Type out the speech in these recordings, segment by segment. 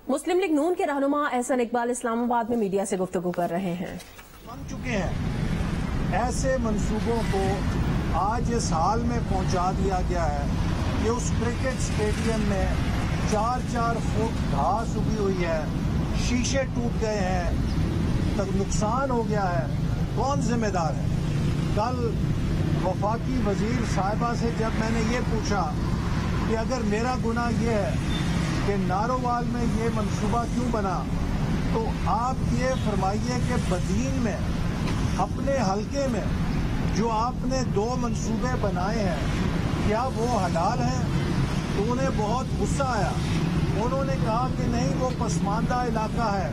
مسلم league نون کے رہنما احسن اقبال اسلام آباد میں میڈیا سے گفتگو کر رہے ہیں۔ بن چکے ہیں ایسے منصوبوں کو آج اس حال میں پہنچا دیا گیا ہے کہ اس کرکٹ سٹیڈیم میں 4-4 فٹ گھاس اگی ہوئی ہے، شیشے ٹوٹ گئے ہیں، نقصان ہو گیا ہے۔ کون ذمہ دار ہے؟ کل وفاقی وزیر صاحبہ سے جب میں نے یہ پوچھا کہ اگر میرا گناہ یہ ہے کہ نارووال میں یہ منصوبہ کیوں بنا، تو آپ یہ فرمائیے کہ بدین میں اپنے حلقے میں جو آپ نے 2 منصوبے بنائے ہیں کیا وہ حلال ہیں؟ تو انہیں بہت غصہ آیا۔ انہوں نے کہا کہ نہیں، وہ پسماندہ علاقہ ہے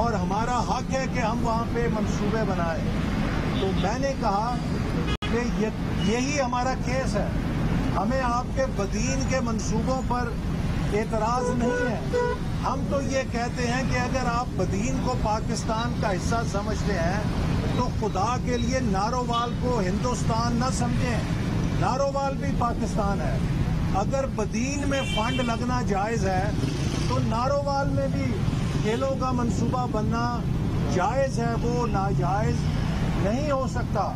اور ہمارا حق ہے کہ ہم وہاں پہ منصوبے بنائیں۔ تو میں نے کہا کہ یہی ہمارا کیس ہے، ہمیں آپ کے بدین کے منصوبوں پر اعتراض نہیں ہے۔ ہم تو یہ کہتے ہیں کہ اگر آپ بدین کو پاکستان کا حصہ سمجھتے ہیں تو خدا کے لیے نارووال کو ہندوستان نہ سمجھیں، نارووال بھی پاکستان ہے۔ اگر بدین میں فنڈ لگنا جائز ہے تو نارووال میں بھی کھیلوں کا منصوبہ بننا جائز ہے، وہ ناجائز نہیں ہو سکتا۔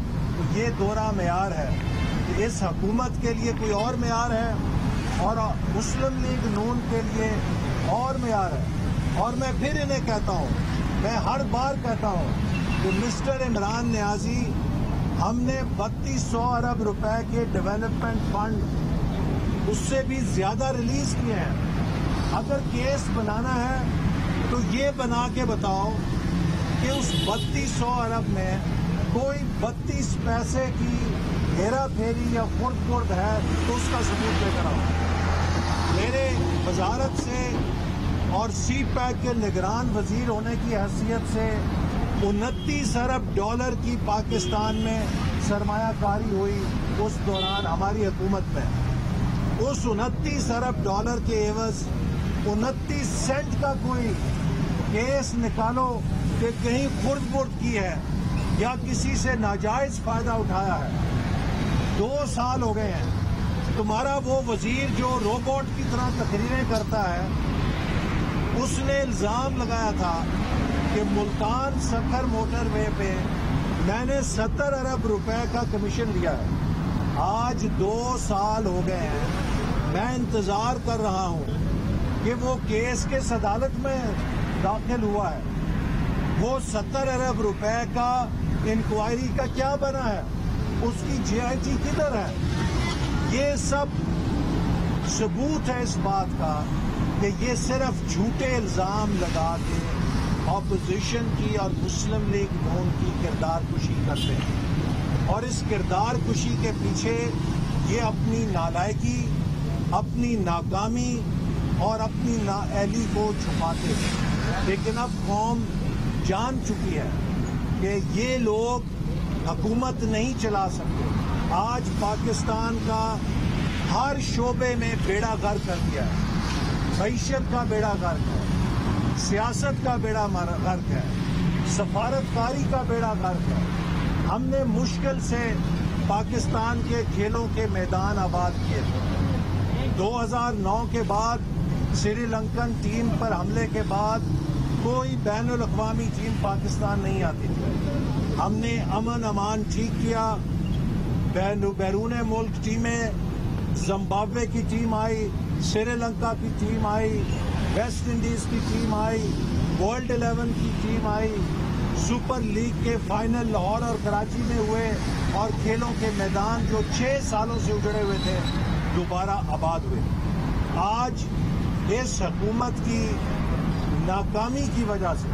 یہ دوہرا معیار ہے، اس حکومت کے لیے کوئی اور معیار ہے اور مسلم لیگ نون کے لیے اور معیار ہے۔ اور میں پھر انہیں کہتا ہوں، میں ہر بار کہتا ہوں کہ مسٹر عمران نیازی، ہم نے 3200 ارب روپے کے ڈیولپمنٹ فنڈ اس سے بھی زیادہ ریلیز کیے ہیں۔ اگر کیس بنانا ہے تو یہ بنا کے بتاؤ کہ اس 3200 ارب میں کوئی 32 پیسے کی ہیرا پھیری یا خرد ہے تو اس کا ثبوت لے کر آؤ۔ میرے وزارت سے اور سی پیک کے نگران وزیر ہونے کی حیثیت سے 29 ارب ڈالر کی پاکستان میں سرمایہ کاری ہوئی اس دوران ہماری حکومت میں۔ اس 29 ارب ڈالر کے عوض 29 سینٹ کا کوئی کیس نکالو کہ کہیں خرد برد کی ہے یا کسی سے ناجائز فائدہ اٹھایا ہے۔ 2 سال ہو گئے ہیں، تمہارا وہ وزیر جو روبوٹ کی طرح تقریریں کرتا ہے، اس نے الزام لگایا تھا کہ ملتان سکھر موٹر وے پہ میں نے 70 ارب روپے کا کمیشن لیا ہے۔ آج 2 سال ہو گئے ہیں، میں انتظار کر رہا ہوں کہ وہ کیس کس عدالت میں داخل ہوا ہے، وہ 70 ارب روپے کا انکوائری کا کیا بنا ہے، اس کی جی آئی ٹی کدھر ہے؟ یہ سب ثبوت ہے اس بات کا کہ یہ صرف جھوٹے الزام لگا کے اپوزیشن کی اور مسلم لیگ نون کی کردار کشی کرتے ہیں، اور اس کردار کشی کے پیچھے یہ اپنی نالائکی، اپنی ناکامی اور اپنی نااہلی کو چھپاتے ہیں۔ لیکن اب قوم جان چکی ہے کہ یہ لوگ حکومت نہیں چلا سکتے۔ آج پاکستان کا ہر شعبے میں بیڑا غرق کر دیا ہے، معیشت کا بیڑا غرق ہے، سیاست کا بیڑا غرق ہے، سفارتکاری کا بیڑا غرق ہے۔ ہم نے مشکل سے پاکستان کے کھیلوں کے میدان آباد کیے تھے۔ 2009 کے بعد سری لنکن ٹیم پر حملے کے بعد کوئی بین الاقوامی ٹیم پاکستان نہیں آتی تھی۔ ہم نے امن امان ٹھیک کیا، بیرون ملک ٹیمیں، زمبابوے کی ٹیم آئی، سری لنکا کی ٹیم آئی، ویسٹ انڈیز کی ٹیم آئی، ورلڈ 11 کی ٹیم آئی، سپر لیگ کے فائنل لاہور اور کراچی میں ہوئے، اور کھیلوں کے میدان جو 6 سالوں سے اجڑے ہوئے تھے دوبارہ آباد ہوئے۔ آج اس حکومت کی ناکامی کی وجہ سے،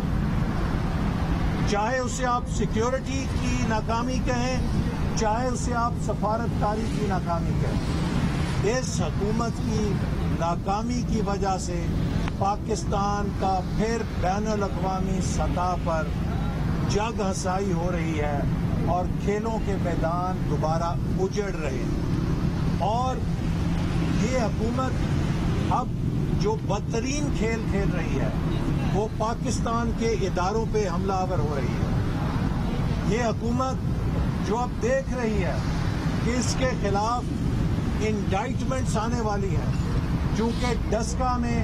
چاہے اسے آپ سیکیورٹی کی ناکامی کہیں، چاہے اسے آپ سفارتکاری کی ناکامی کہیں، اس حکومت کی ناکامی کی وجہ سے پاکستان کا پھر بین الاقوامی سطح پر جگ ہنسائی ہو رہی ہے اور کھیلوں کے میدان دوبارہ اجڑ رہے ہیں۔ اور یہ حکومت اب جو بدترین کھیل کھیل رہی ہے وہ پاکستان کے اداروں پہ حملہ آور ہو رہی ہے۔ یہ حکومت جو اب دیکھ رہی ہے کہ اس کے خلاف انڈائٹمنٹس آنے والی ہیں، چونکہ ڈسکا میں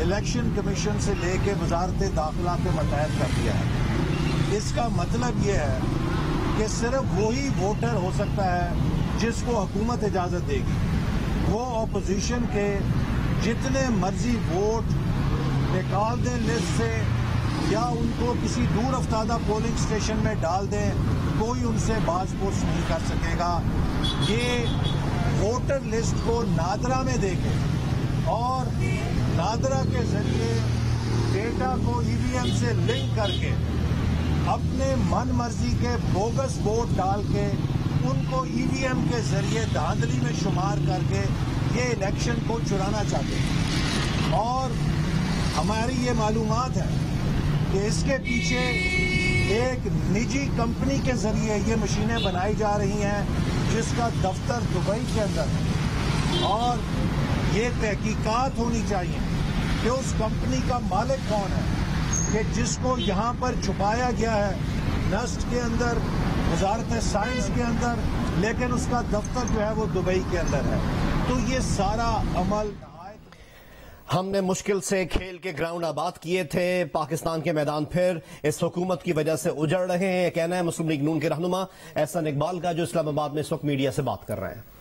الیکشن کمیشن سے لے کے وزارت داخلہ کے متحد کر دیا ہے۔ اس کا مطلب یہ ہے کہ صرف وہی ووٹر ہو سکتا ہے جس کو حکومت اجازت دے گی۔ وہ اپوزیشن کے جتنے مرضی ووٹ نکال دیں لسٹ سے یا ان کو کسی دور افتادہ پولنگ اسٹیشن میں ڈال دیں، کوئی ان سے باز پرس نہیں کر سکے گا۔ یہ ووٹر لسٹ کو نادرا میں دے کے اور نادرا کے ذریعے ڈیٹا کو ای وی ایم سے لنک کر کے اپنے من مرضی کے بوگس ووٹ ڈال کے ان کو ای وی ایم کے ذریعے دھاندلی میں شمار کر کے یہ الیکشن کو چرانا چاہتے ہیں۔ اور ہماری یہ معلومات ہے کہ اس کے پیچھے ایک نجی کمپنی کے ذریعے یہ مشینیں بنائی جا رہی ہیں جس کا دفتر دبئی کے اندر ہے، اور یہ تحقیقات ہونی چاہیے کہ اس کمپنی کا مالک کون ہے کہ جس کو یہاں پر چھپایا گیا ہے نسٹ کے اندر، وزارت سائنس کے اندر، لیکن اس کا دفتر جو ہے وہ دبئی کے اندر ہے۔ تو یہ سارا عمل ہم نے مشکل سے کھیل کے گراؤنڈ آباد کیے تھے، پاکستان کے میدان پھر اس حکومت کی وجہ سے اجڑ رہے ہیں، یہ کہنا ہے مسلم لیگ نون کے رہنما احسن اقبال کا، جو اسلام آباد میں اس وقت میڈیا سے بات کر رہے ہیں۔